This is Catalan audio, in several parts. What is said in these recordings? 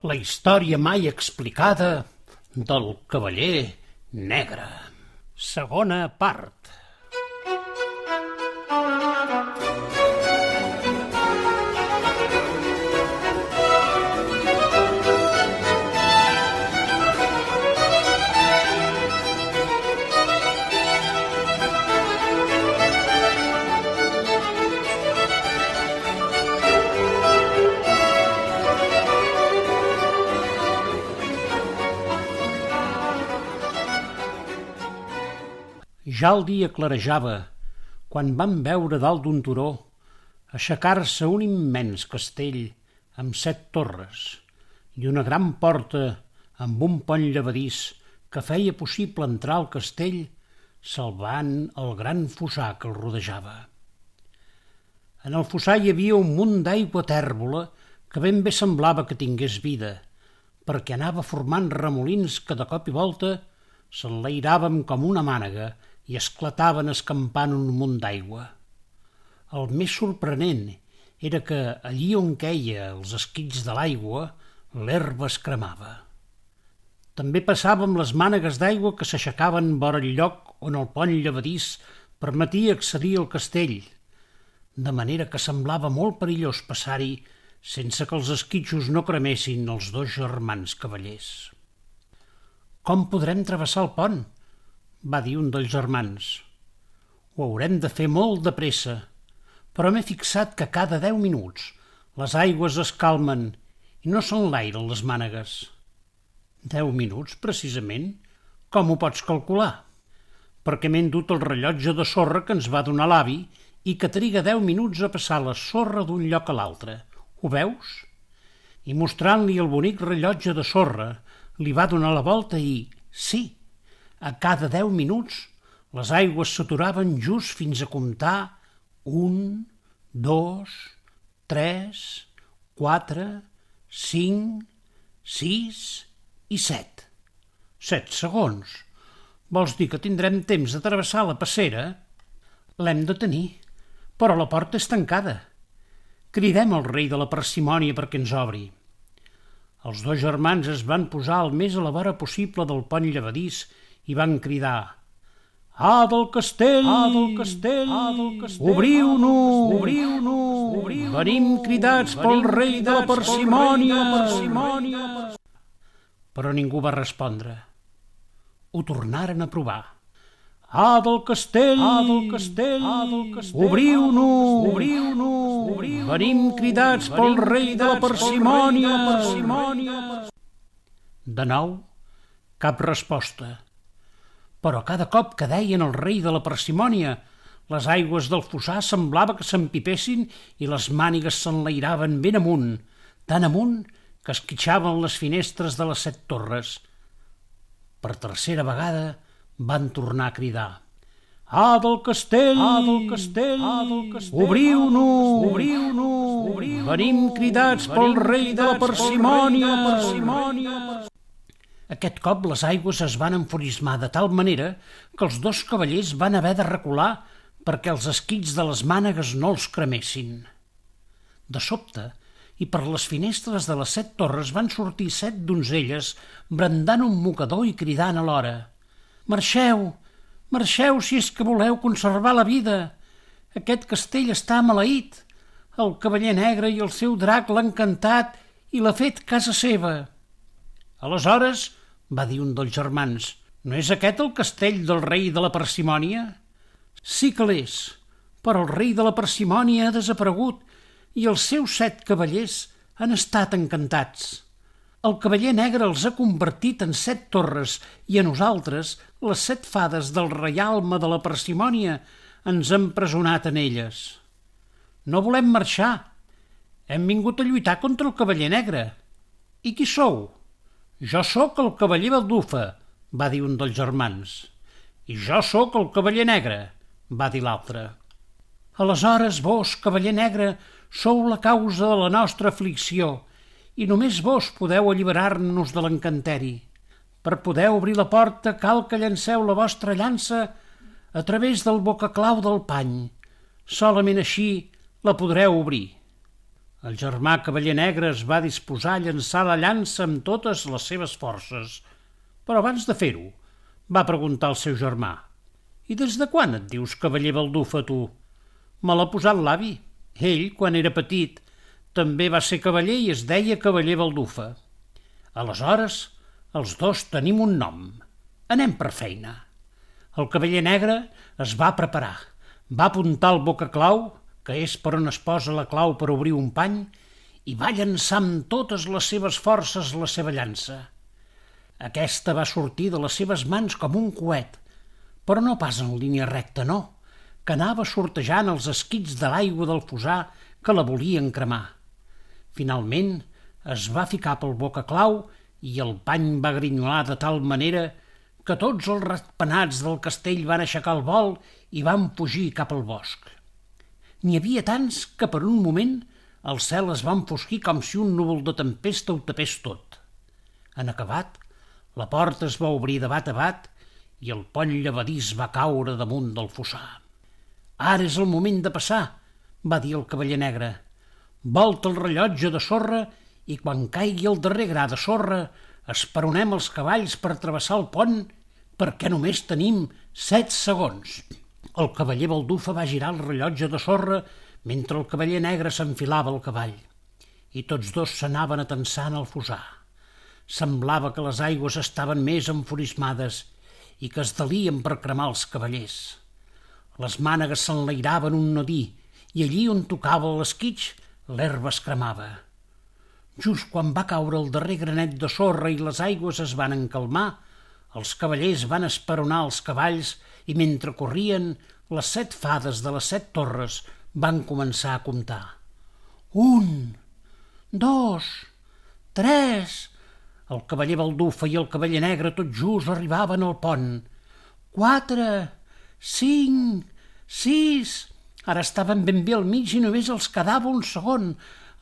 La història mai explicada del cavaller negre. Segona part. Ja el dia clarejava quan vam veure dalt d'un turó aixecar-se un immens castell amb 7 torres i una gran porta amb un pont llevadís que feia possible entrar al castell salvant el gran fossar que el rodejava. En el fossar hi havia un munt d'aigua tèrbola que ben bé semblava que tingués vida, perquè anava formant remolins que de cop i volta s'enlairàvem com una mànega i esclataven escampant un munt d'aigua. El més sorprenent era que allí on queia els esquills de l'aigua, l'herba es cremava. També passàvem les mànegues d'aigua que s'aixecaven vora el lloc on el pont llevadís permetia accedir al castell, de manera que semblava molt perillós passar-hi sense que els esquitxos no cremessin els 2 germans cavallers. «Com podrem travessar el pont?», va dir un dels germans. «Ho haurem de fer molt de pressa, però m'he fixat que cada 10 minuts les aigües es calmen i no s'enlairen les mànegues». «10 minuts, precisament? Com ho pots calcular?» «Perquè m'he endut el rellotge de sorra que ens va donar l'avi i que triga 10 minuts a passar la sorra d'un lloc a l'altre. Ho veus?» I mostrant-li el bonic rellotge de sorra, li va donar la volta i, sí, a cada 10 minuts les aigües s'aturaven just fins a comptar 1, 2, 3, 4, 5, 6 i 7. 7 segons. Vols dir que tindrem temps de travessar la passera? L'hem de tenir, però la porta és tancada. Cridem al rei de la parsimònia perquè ens obri. Els 2 germans es van posar el més a la vora possible del pont llevadís i van cridar: «Ah, del castell! Ah, del castell! Ah, del castell! Obriu-nos! Obriu-nos! Venim cridats pel rei de la parsimònia!» Però ningú va respondre. Ho tornaren a provar. «Ah, del castell! Ah, del castell! Ah, del castell! Obriu-nos! Obriu-nos! Venim cridats pel rei de la parsimònia!» De nou, cap resposta. Però cada cop que deien el rei de la parsimònia, les aigües del fossar semblava que s'empipessin i les mànigues s'enlairaven ben amunt, tan amunt que esquitxaven les finestres de les 7 torres. Per tercera vegada van tornar a cridar: «Ah, del castell! Ah, del castell! Ah, del castell! Obriu-nos! Obriu-nos! Venim cridats pel rei de la parsimònia!» Aquest cop les aigües es van enfurismar de tal manera que els 2 cavallers van haver de recular perquè els esquills de les mànegues no els cremessin. De sobte, i per les finestres de les 7 torres van sortir 7 donzelles brandant un mocador i cridant alhora: «Marxeu! Marxeu si és que voleu conservar la vida! Aquest castell està maleït! El cavaller negre i el seu drac l'han encantat i l'ha fet casa seva!» «Aleshores», va dir un dels germans, «no és aquest el castell del rei de la parsimònia?» «Sí que l'és, però el rei de la parsimònia ha desaparegut i els seus 7 cavallers han estat encantats. El cavaller negre els ha convertit en 7 torres i a nosaltres, les 7 fades del reialme de la parsimònia, ens han empresonat en elles. No volem marxar. Hem vingut a lluitar contra el cavaller negre. I qui sou?» «Jo sóc el cavaller Baldufa», va dir un dels germans. «I jo sóc el cavaller negre», va dir l'altre. «Aleshores vos, cavaller negre, sou la causa de la nostra aflicció i només vos podeu alliberar-nos de l'encanteri. Per poder obrir la porta cal que llanceu la vostra llança a través del bocaclau del pany. Solament així la podreu obrir». El germà cavaller negre es va disposar a llançar la llança amb totes les seves forces, però abans de fer-ho va preguntar al seu germà: «I des de quan et dius cavaller baldufa, tu?» «Me l'ha posat l'avi. Ell, quan era petit, també va ser cavaller i es deia cavaller baldufa. Aleshores, els dos tenim un nom. Anem per feina». El cavaller negre es va preparar, va apuntar el bocaclau, que és per on es posa la clau per obrir un pany, i va llançar amb totes les seves forces la seva llança. Aquesta va sortir de les seves mans com un coet, però no pas en línia recta, no, que anava sortejant els esquits de l'aigua del fossar que la volien cremar. Finalment es va ficar pel bocaclau i el pany va grinyolar de tal manera que tots els ratpenats del castell van aixecar el vol i van fugir cap al bosc. N'hi havia tants que per un moment el cel es va enfosquir com si un núvol de tempesta ho tapés tot. En acabat, la porta es va obrir de bat a bat i el pont llevadís va caure damunt del fossar. «Ara és el moment de passar», va dir el cavaller negre. «Volta el rellotge de sorra i quan caigui el darrer gra de sorra esperonem els cavalls per travessar el pont perquè només tenim 7 segons». El cavaller baldufa va girar el rellotge de sorra mentre el cavaller negre s'enfilava al cavall i tots dos s'anaven atensant al fossar. Semblava que les aigües estaven més enfurismades i que es delien per cremar els cavallers. Les mànegues s'enlairaven un nodí i allí on tocava l'esquitx l'herba es cremava. Just quan va caure el darrer granet de sorra i les aigües es van encalmar, els cavallers van esperonar els cavalls i mentre corrien, les 7 fades de les 7 torres van començar a comptar. 1, 2, 3... El cavaller baldufa i el cavaller negre tot just arribaven al pont. 4, 5, 6... Ara estaven ben bé al mig i només els quedava un segon.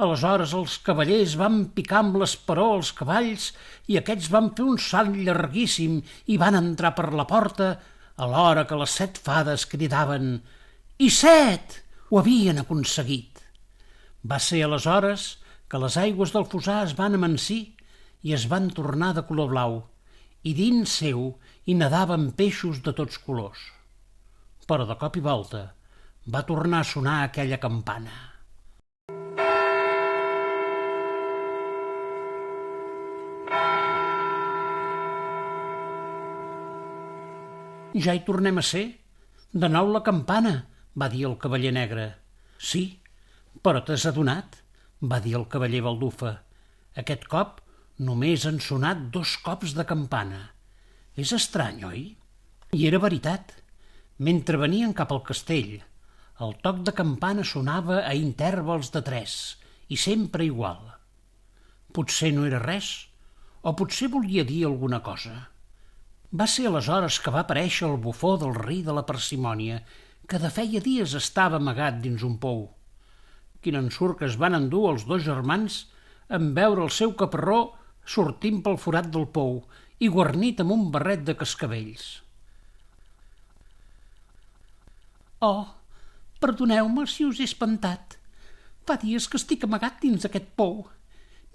Aleshores els cavallers van picar amb l'esperó els cavalls i aquests van fer un salt llarguíssim i van entrar per la porta alhora que les 7 fades cridaven «I 7!» Ho havien aconseguit. Va ser aleshores que les aigües del fossar es van amansir i es van tornar de color blau i dins seu hi nadaven peixos de tots colors. Però de cop i volta va tornar a sonar aquella campana. «Ja hi tornem a ser? De nou la campana», va dir el cavaller negre. «Sí, però t'has adonat?», va dir el cavaller baldufa. «Aquest cop només han sonat 2 cops de campana. És estrany, oi?» I era veritat. Mentre venien cap al castell, el toc de campana sonava a intervals de 3 i sempre igual. Potser no era res, o potser volia dir alguna cosa. Va ser aleshores que va aparèixer el bufó del rei de la parsimònia, que de feia dies estava amagat dins un pou. Quin ensurt que es van endur els 2 germans en veure el seu caparró sortint pel forat del pou i guarnit amb un barret de cascavells. «Oh, perdoneu-me si us he espantat. Fa dies que estic amagat dins aquest pou.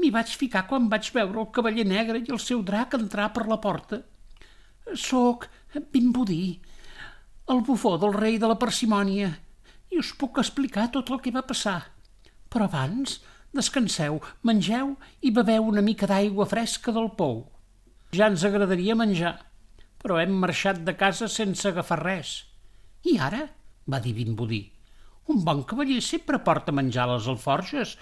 M'hi vaig ficar quan vaig veure el cavaller negre i el seu drac entrar per la porta. Soc Vimbodí, el bufó del rei de la parsimònia, i us puc explicar tot el que va passar. Però abans, descanseu, mengeu i beveu una mica d'aigua fresca del pou. Ja ens agradaria menjar, però hem marxat de casa sense agafar res». «I ara?», va dir Vimbodí. «Un bon cavaller sempre porta menjar a les alforges»,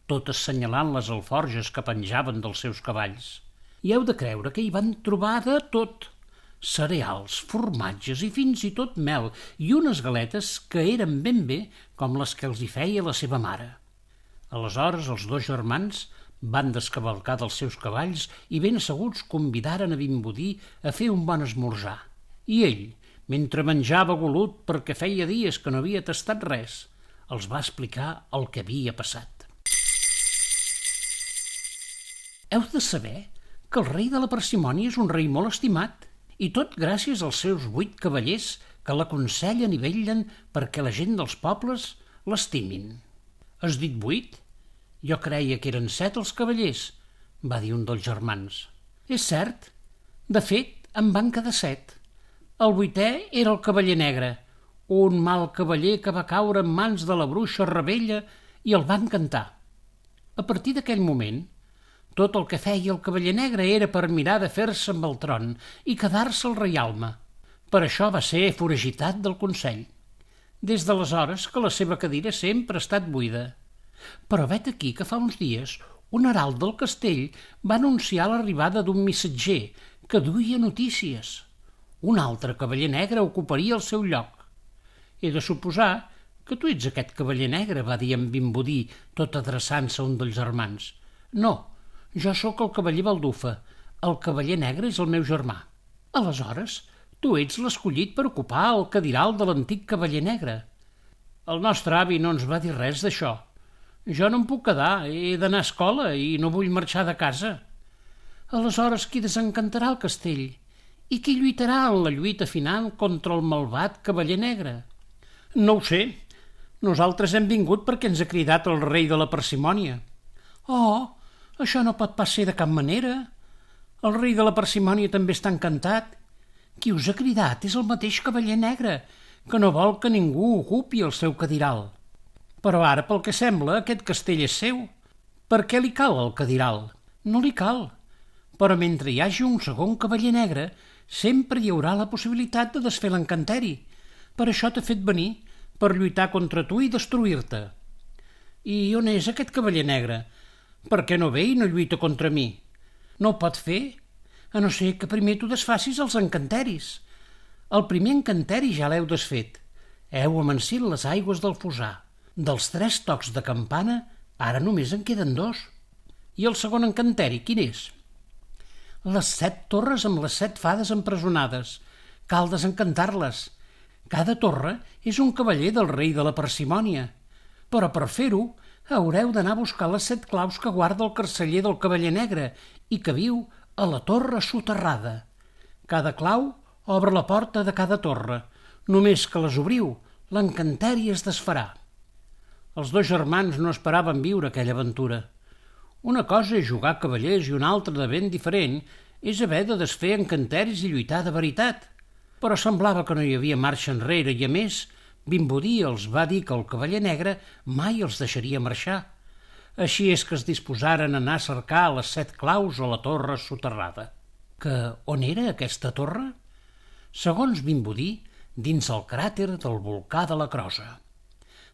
tot assenyalant les alforges que penjaven dels seus cavalls. I heu de creure que hi van trobar de tot. Cereals, formatges i fins i tot mel i unes galetes que eren ben bé com les que els hi feia la seva mare. Aleshores els 2 germans van descavalcar dels seus cavalls i ben asseguts convidaren a Vimbodí a fer un bon esmorzar. I ell, mentre menjava golut perquè feia dies que no havia tastat res, els va explicar el que havia passat. Heu de saber que el rei de la parsimònia és un rei molt estimat, i tot gràcies als seus 8 cavallers que l'aconsellen i vetllen perquè la gent dels pobles l'estimin. Has dit 8? Jo creia que eren 7 els cavallers, va dir un dels germans. És cert. De fet, en van quedar 7. El 8è era el cavaller negre, un mal cavaller que va caure en mans de la bruixa Rebella i el va encantar. A partir d'aquell moment, tot el que feia el cavaller negre era per mirar de fer-se amb el tron i quedar-se al reialme. Per això va ser foragitat del Consell. Des d'aleshores que la seva cadira sempre ha estat buida. Però vet aquí que fa uns dies un herald del castell va anunciar l'arribada d'un missatger que duia notícies. Un altre cavaller negre ocuparia el seu lloc. He de suposar que tu ets aquest cavaller negre, va dir en Vimbodí, tot adreçant-se a un dels germans. No, jo sóc el cavaller Baldufa. El cavaller negre és el meu germà. Aleshores, tu ets l'escollit per ocupar el cadiral de l'antic cavaller negre. El nostre avi no ens va dir res d'això. Jo no em puc quedar, he d'anar a escola i no vull marxar de casa. Aleshores, qui desencantarà el castell? I qui lluitarà en la lluita final contra el malvat cavaller negre? No ho sé. Nosaltres hem vingut perquè ens ha cridat el rei de la parsimònia. Oh, això no pot pas ser de cap manera. El rei de la parsimònia també està encantat. Qui us ha cridat és el mateix cavaller negre, que no vol que ningú ocupi el seu cadiral. Però ara, pel que sembla, aquest castell és seu. Per què li cal el cadiral? No li cal. Però mentre hi hagi un segon cavaller negre, sempre hi haurà la possibilitat de desfer l'encanteri. Per això t'he fet venir, per lluitar contra tu i destruir-te. I on és aquest cavaller negre? Per què no ve i no lluita contra mi? No ho pot fer, a no ser que primer tu desfacis els encanteris. El primer encanteri ja l'heu desfet. Heu amansit les aigües del Fossar. Dels 3 tocs de campana, ara només en queden 2. I el segon encanteri, quin és? Les 7 torres amb les 7 fades empresonades. Cal desencantar-les. Cada torre és un cavaller del rei de la parsimònia. Però per fer-ho, haureu d'anar a buscar les 7 claus que guarda el carceller del cavaller negre i que viu a la torre soterrada. Cada clau obre la porta de cada torre. Només que les obriu, l'encanteri es desfarà. Els 2 germans no esperaven viure aquella aventura. Una cosa és jugar a cavallers i una altra de ben diferent és haver de desfer encanteris i lluitar de veritat. Però semblava que no hi havia marxa enrere i, a més, Vimbodí els va dir que el cavaller negre mai els deixaria marxar. Així és que es disposaren a anar a cercar les 7 claus a la torre soterrada. Que on era aquesta torre? Segons Vimbodí, dins el cràter del volcà de la Crosa.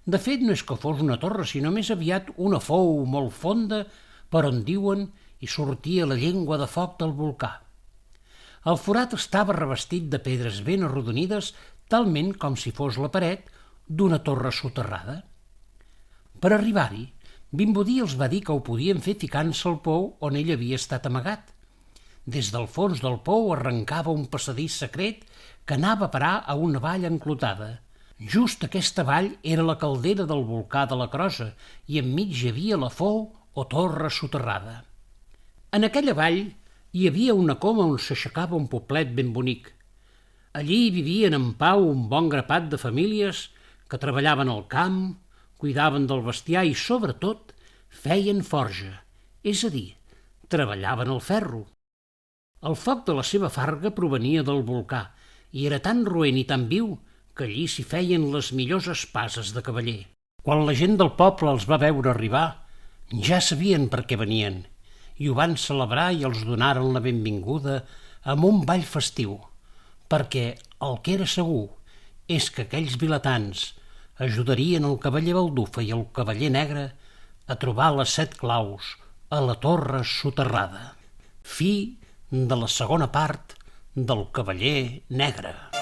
De fet, no és que fos una torre, sinó més aviat una fou molt fonda per on, diuen, hi sortia la llengua de foc del volcà. El forat estava revestit de pedres ben arrodonides, talment com si fos la paret d'una torre soterrada. Per arribar-hi, Vimbodí els va dir que ho podien fer ficant-se al pou on ell havia estat amagat. Des del fons del pou arrencava un passadís secret que anava a parar a una vall enclotada. Just aquesta vall era la caldera del volcà de la Crosa i enmig hi havia la fou o torre soterrada. En aquella vall hi havia una coma on s'aixecava un poblet ben bonic. Allí vivien en pau un bon grapat de famílies que treballaven al camp, cuidaven del bestiar i, sobretot, feien forja, és a dir, treballaven el ferro. El foc de la seva farga provenia del volcà i era tan roent i tan viu que allí s'hi feien les millors espases de cavaller. Quan la gent del poble els va veure arribar, ja sabien per què venien i ho van celebrar i els donaren la benvinguda amb un ball festiu, perquè el que era segur és que aquells vilatans ajudarien el cavaller Baldufa i el cavaller negre a trobar les 7 claus a la torre soterrada. Fi de la segona part del cavaller negre.